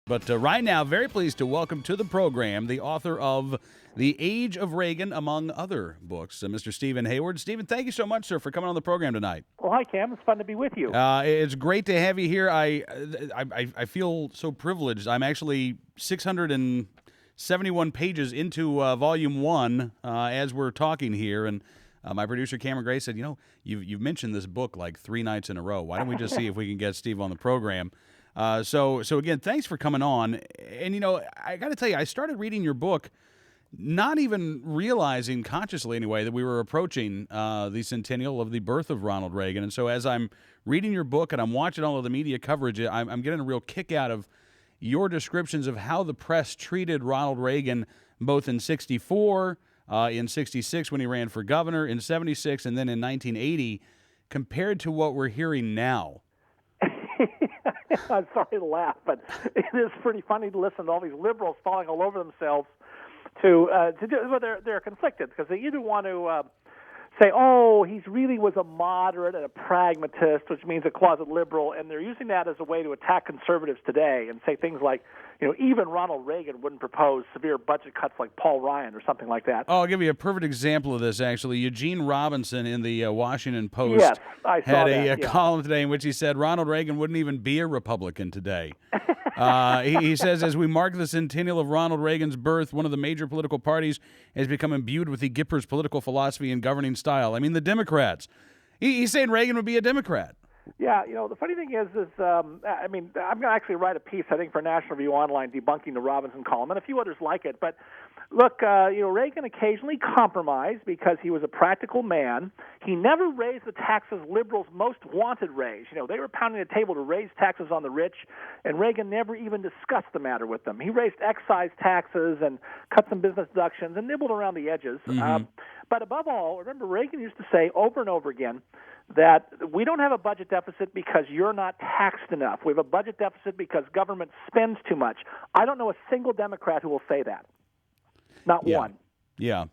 But right now, very pleased to welcome to the program the author of The Age of Reagan, among other books, Mr. Stephen Hayward. Stephen, thank you so much, sir, for coming on the program tonight. Well, hi, Cam. It's fun to be with you. It's great to have you here. I feel so privileged. I'm actually 671 pages into Volume 1 as we're talking here, and my producer, Cameron Gray, said, you've mentioned this book like 3 nights in a row. Why don't we just see if we can get Steve on the program? So again, thanks for coming on. And, I got to tell you, I started reading your book not even realizing consciously anyway that we were approaching the centennial of the birth of Ronald Reagan. And so as I'm reading your book and I'm watching all of the media coverage, I'm getting a real kick out of your descriptions of how the press treated Ronald Reagan both in 64, in 66 when he ran for governor, in 76, and then in 1980, compared to what we're hearing now. I'm sorry to laugh, but it is pretty funny to listen to all these liberals falling all over themselves to do. Well, they're conflicted because they either want to say, "Oh, he really was a moderate and a pragmatist," which means a closet liberal, and they're using that as a way to attack conservatives today and say things like, even Ronald Reagan wouldn't propose severe budget cuts like Paul Ryan or something like that. Oh, I'll give you a perfect example of this, actually. Eugene Robinson in the Washington Post Yes, I saw had a that, column today in which he said Ronald Reagan wouldn't even be a Republican today. He says, as we mark the centennial of Ronald Reagan's birth, one of the major political parties has become imbued with the Gipper's political philosophy and governing style. I mean, the Democrats. He's saying Reagan would be a Democrat. Yeah, the funny thing is I'm going to actually write a piece, I think, for National Review Online debunking the Robinson column, and a few others like it. But look, Reagan occasionally compromised because he was a practical man. He never raised the taxes liberals most wanted raised. They were pounding the table to raise taxes on the rich, and Reagan never even discussed the matter with them. He raised excise taxes and cut some business deductions and nibbled around the edges. Mm-hmm. But above all, remember, Reagan used to say over and over again that we don't have a budget deficit because you're not taxed enough. We have a budget deficit because government spends too much. I don't know a single Democrat who will say that. Not one. Yeah.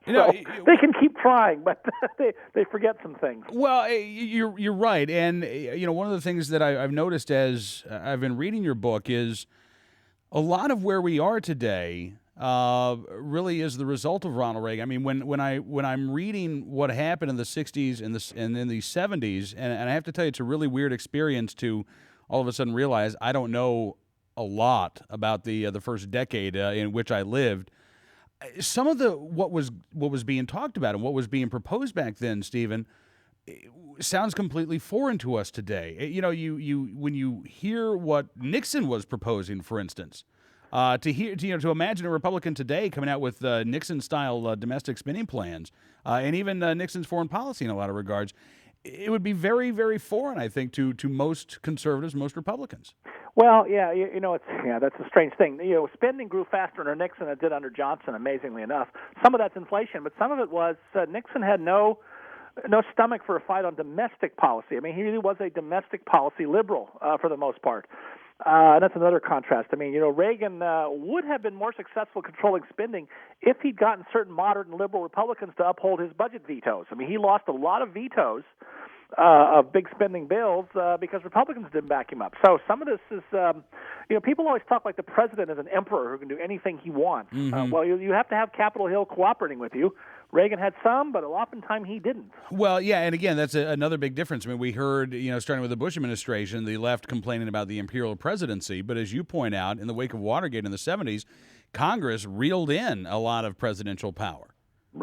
They can keep trying, but they forget some things. Well, you're right. And, one of the things that I've noticed as I've been reading your book is a lot of where we are today really is the result of Ronald Reagan. I mean, when I'm reading what happened in the 60s and in the 70s, and I have to tell you, it's a really weird experience to all of a sudden realize I don't know a lot about the first decade in which I lived. Some of what was being talked about and what was being proposed back then, Stephen, sounds completely foreign to us today. You when you hear what Nixon was proposing, for instance. To imagine a Republican today coming out with Nixon-style domestic spending plans, and even Nixon's foreign policy in a lot of regards, it would be very, very foreign, I think, to most conservatives, most Republicans. Well, yeah, that's a strange thing. Spending grew faster under Nixon than it did under Johnson, amazingly enough. Some of that's inflation, but some of it was Nixon had no stomach for a fight on domestic policy. I mean, he really was a domestic policy liberal for the most part. And that's another contrast. I mean, Reagan would have been more successful controlling spending if he'd gotten certain moderate and liberal Republicans to uphold his budget vetoes. I mean, he lost a lot of vetoes of big spending bills because Republicans didn't back him up. So some of this is, people always talk like the president is an emperor who can do anything he wants. Mm-hmm. Well, you have to have Capitol Hill cooperating with you. Reagan had some, but oftentimes he didn't. Well, yeah, and again, that's another big difference. I mean, we heard, starting with the Bush administration, the left complaining about the imperial presidency, but as you point out, in the wake of Watergate in the 70s, Congress reeled in a lot of presidential power.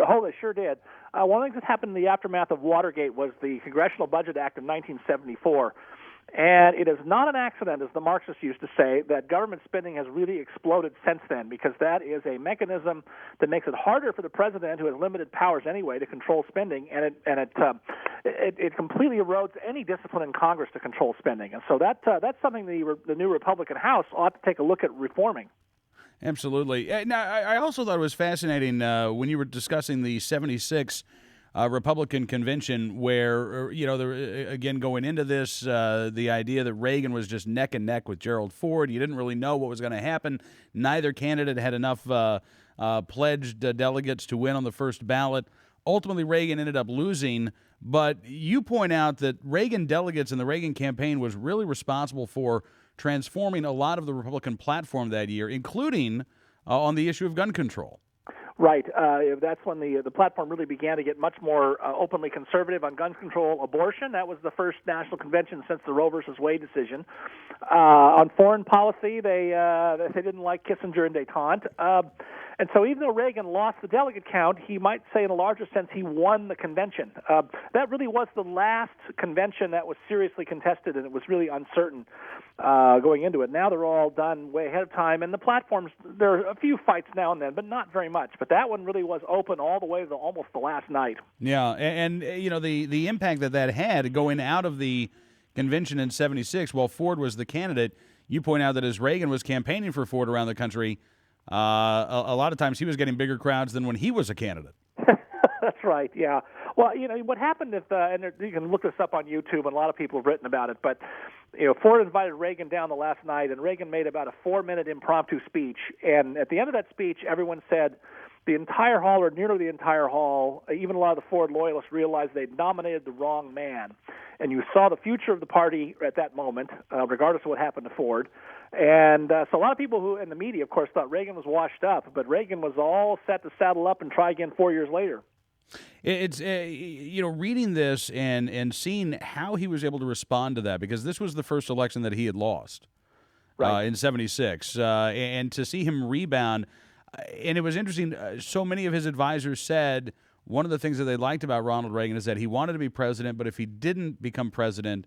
Oh, they sure did. One of the things that happened in the aftermath of Watergate was the Congressional Budget Act of 1974. And it is not an accident, as the Marxists used to say, that government spending has really exploded since then, because that is a mechanism that makes it harder for the president, who has limited powers anyway, to control spending, and it completely erodes any discipline in Congress to control spending. And so that's something the new Republican House ought to take a look at reforming. Absolutely. Now, I also thought it was fascinating when you were discussing the 76 Republican convention where, again, going into this, the idea that Reagan was just neck and neck with Gerald Ford. You didn't really know what was going to happen. Neither candidate had enough pledged delegates to win on the first ballot. Ultimately, Reagan ended up losing. But you point out that Reagan delegates and the Reagan campaign was really responsible for transforming a lot of the Republican platform that year, including on the issue of gun control. Right. That's when the platform really began to get much more openly conservative on gun control, abortion. That was the first national convention since the Roe versus Wade decision. On foreign policy, they didn't like Kissinger and détente. And so even though Reagan lost the delegate count, he might say in a larger sense he won the convention. That really was the last convention that was seriously contested, and it was really uncertain going into it. Now they're all done way ahead of time, and the platforms, there are a few fights now and then, but not very much. But that one really was open all the way to almost the last night. Yeah, and you know, the impact that had going out of the convention in 76, while Ford was the candidate, you point out that as Reagan was campaigning for Ford around the country, a lot of times he was getting bigger crowds than when he was a candidate. That's right, yeah. Well, you know, what happened if, and you can look this up on YouTube, and a lot of people have written about it, but, you know, Ford invited Reagan down the last night, and Reagan made about a 4-minute impromptu speech, and at the end of that speech, everyone said, the entire hall, or nearly the entire hall, even a lot of the Ford loyalists realized they'd nominated the wrong man. And you saw the future of the party at that moment, regardless of what happened to Ford. And so a lot of people who in the media, of course, thought Reagan was washed up, but Reagan was all set to saddle up and try again 4 years later. It's you know, reading this and seeing how he was able to respond to that, because this was the first election that he had lost in 76, and to see him rebound. And it was interesting. So many of his advisors said one of the things that they liked about Ronald Reagan is that he wanted to be president, but if he didn't become president,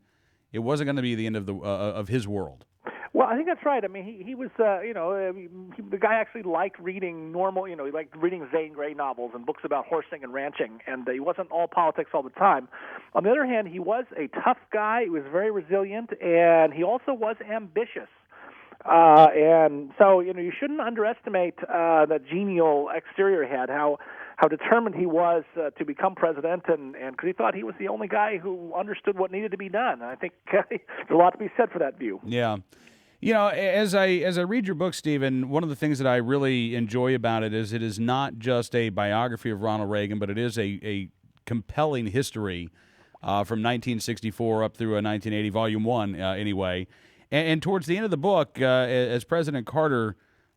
it wasn't going to be the end of of his world. Well, I think that's right. I mean, he was, the guy actually liked reading he liked reading Zane Grey novels and books about horsing and ranching, and he wasn't all politics all the time. On the other hand, he was a tough guy. He was very resilient, and he also was ambitious. And so, you know, you shouldn't underestimate that genial exterior he had, how determined he was to become president, and because he thought he was the only guy who understood what needed to be done. And I think there's a lot to be said for that view. Yeah. You know, as I read your book, Stephen, one of the things that I really enjoy about it is not just a biography of Ronald Reagan, but it is a compelling history from 1964 up through 1980, Volume 1, anyway. And towards the end of the book, as President Carter,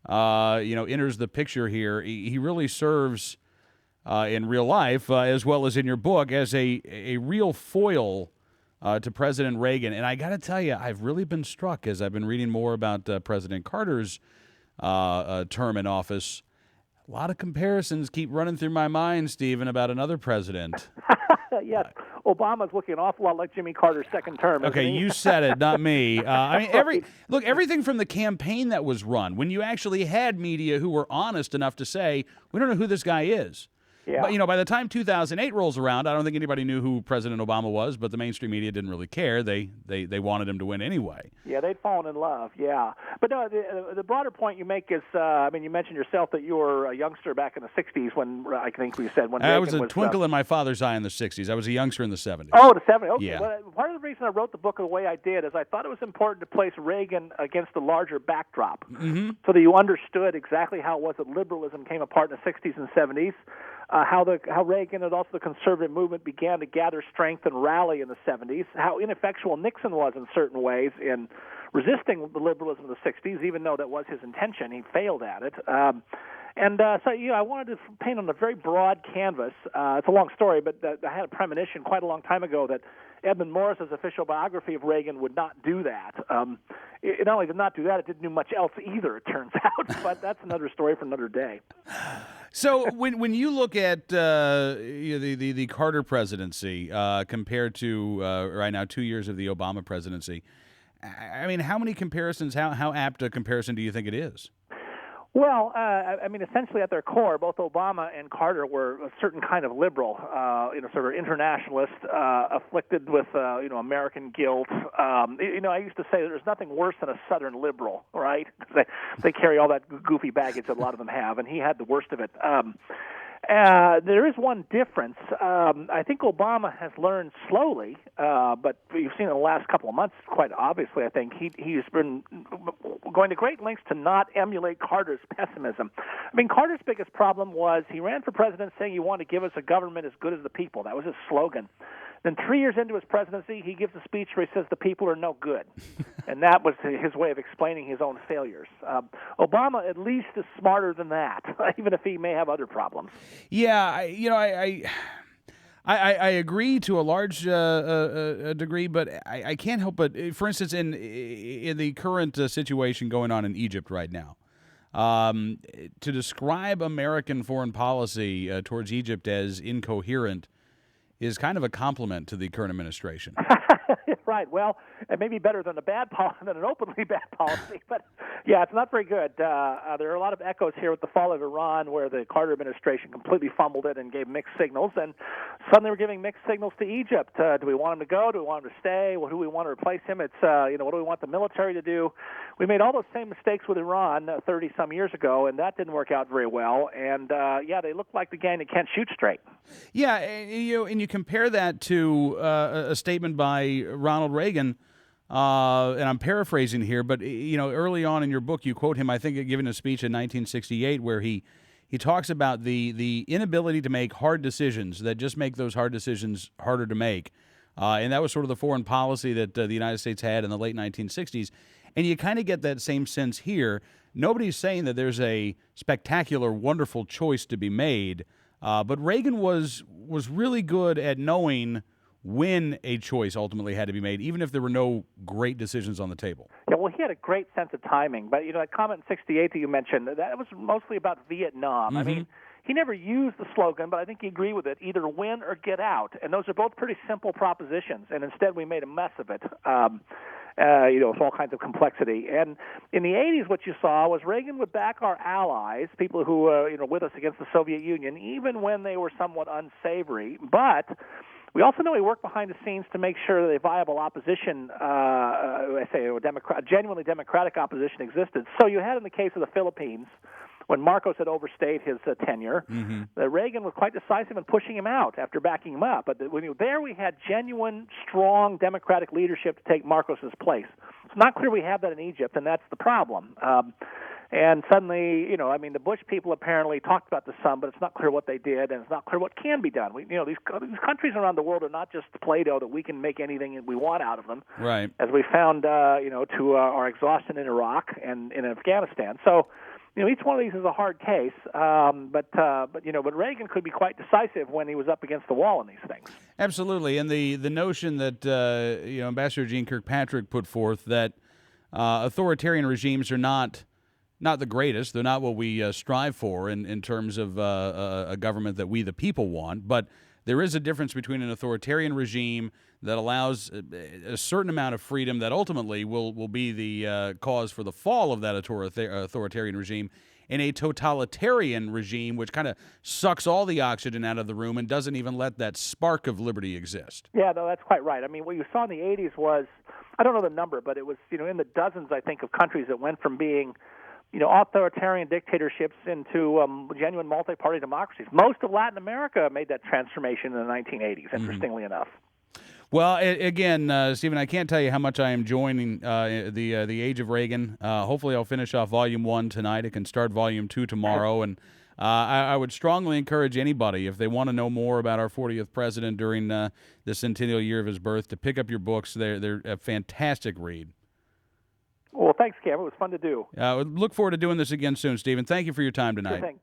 enters the picture here, he really serves in real life as well as in your book as a real foil to President Reagan. And I got to tell you, I've really been struck as I've been reading more about President Carter's term in office. A lot of comparisons keep running through my mind, Stephen, about another president. Yes, Obama's looking an awful lot like Jimmy Carter's second term. Okay, you said it, not me. I mean, everything from the campaign that was run, when you actually had media who were honest enough to say, we don't know who this guy is. Yeah. But, you know, by the time 2008 rolls around, I don't think anybody knew who President Obama was, but the mainstream media didn't really care. They wanted him to win anyway. Yeah, they'd fallen in love, yeah. But no, the broader point you make is, you mentioned yourself that you were a youngster back in the 60s when, I think we said, when Reagan was... I was a twinkle in my father's eye in the 60s. I was a youngster in the 70s. Oh, the 70s, okay. Yeah. Well, part of the reason I wrote the book the way I did is I thought it was important to place Reagan against the larger backdrop so that you understood exactly how it was that liberalism came apart in the 60s and 70s. How Reagan and also the conservative movement began to gather strength and rally in the 70s, how ineffectual Nixon was in certain ways in resisting the liberalism of the 60s, even though that was his intention. He failed at it. So, I wanted to paint on a very broad canvas. It's a long story, but I had a premonition quite a long time ago that Edmund Morris's official biography of Reagan would not do that. It not only did not do that, it didn't do much else either, it turns out. But that's another story for another day. So when you look at the Carter presidency compared to right now 2 years of the Obama presidency, I mean, how many comparisons? How apt a comparison do you think it is? Well, essentially at their core, both Obama and Carter were a certain kind of liberal, sort of internationalist, afflicted with, American guilt. I used to say that there's nothing worse than a Southern liberal, right? They carry all that goofy baggage that a lot of them have, and he had the worst of it. There is one difference. I think Obama has learned slowly, but you've seen in the last couple of months, quite obviously, I think he's been going to great lengths to not emulate Carter's pessimism. I mean, Carter's biggest problem was he ran for president saying he wanted to give us a government as good as the people. That was his slogan. Then 3 years into his presidency, he gives a speech where he says the people are no good. And that was his way of explaining his own failures. Obama at least is smarter than that, even if he may have other problems. Yeah, I agree to a large degree, but I can't help but, for instance, in the current situation going on in Egypt right now, to describe American foreign policy towards Egypt as incoherent is kind of a compliment to the current administration. Right. Well, it may be better than than an openly bad policy, but yeah, it's not very good. There are a lot of echoes here with the fall of Iran, where the Carter administration completely fumbled it and gave mixed signals, and suddenly we're giving mixed signals to Egypt. Do we want him to go? Do we want him to stay? Well, who do we want to replace him? It's what do we want the military to do? We made all those same mistakes with Iran 30 some years ago, and that didn't work out very well. And they look like the gang that can't shoot straight. Yeah, and you compare that to a statement by Ronald Reagan, and I'm paraphrasing here, but early on in your book you quote him, I think, giving a speech in 1968 where he talks about the inability to make hard decisions that just make those hard decisions harder to make, and that was sort of the foreign policy that the United States had in the late 1960s, and you kind of get that same sense here. Nobody's saying that there's a spectacular, wonderful choice to be made. But Reagan was really good at knowing when a choice ultimately had to be made, even if there were no great decisions on the table. Yeah, well, he had a great sense of timing. But, that comment in 68 that you mentioned, that was mostly about Vietnam. Mm-hmm. I mean, he never used the slogan, but I think he agreed with it, either win or get out. And those are both pretty simple propositions, and instead we made a mess of it. With all kinds of complexity. And in the 80s, what you saw was Reagan would back our allies, people who were with us against the Soviet Union, even when they were somewhat unsavory. But we also know he worked behind the scenes to make sure that a viable opposition, genuinely democratic opposition existed. So you had in the case of the Philippines, when Marcos had overstayed his tenure, Reagan was quite decisive in pushing him out after backing him up. But there we had genuine, strong democratic leadership to take Marcos's place. It's not clear we have that in Egypt, and that's the problem. And suddenly, the Bush people apparently talked about this some, but it's not clear what they did, and it's not clear what can be done. These countries around the world are not just Play-Doh that we can make anything we want out of them. Right. As we found, to our exhaustion in Iraq and in Afghanistan. So, each one of these is a hard case, but Reagan could be quite decisive when he was up against the wall in these things. Absolutely, and the notion that Ambassador Jeane Kirkpatrick put forth that authoritarian regimes are not the greatest. They're not what we strive for in terms of a government that we the people want, but there is a difference between an authoritarian regime that allows a certain amount of freedom that ultimately will be the cause for the fall of that authoritarian regime, and a totalitarian regime which kind of sucks all the oxygen out of the room and doesn't even let that spark of liberty exist. Yeah, no, that's quite right. I mean, what you saw in the 80s was, I don't know the number, but it was in the dozens, I think, of countries that went from being authoritarian dictatorships into genuine multi-party democracies. Most of Latin America made that transformation in the 1980s, interestingly enough. Well, again, Stephen, I can't tell you how much I am enjoying the Age of Reagan. Hopefully I'll finish off Volume 1 tonight. I can start Volume 2 tomorrow. And I would strongly encourage anybody, if they want to know more about our 40th president during the centennial year of his birth, to pick up your books. They're a fantastic read. Well, thanks, Cam. It was fun to do. Look forward to doing this again soon, Stephen. Thank you for your time tonight. Sure thing.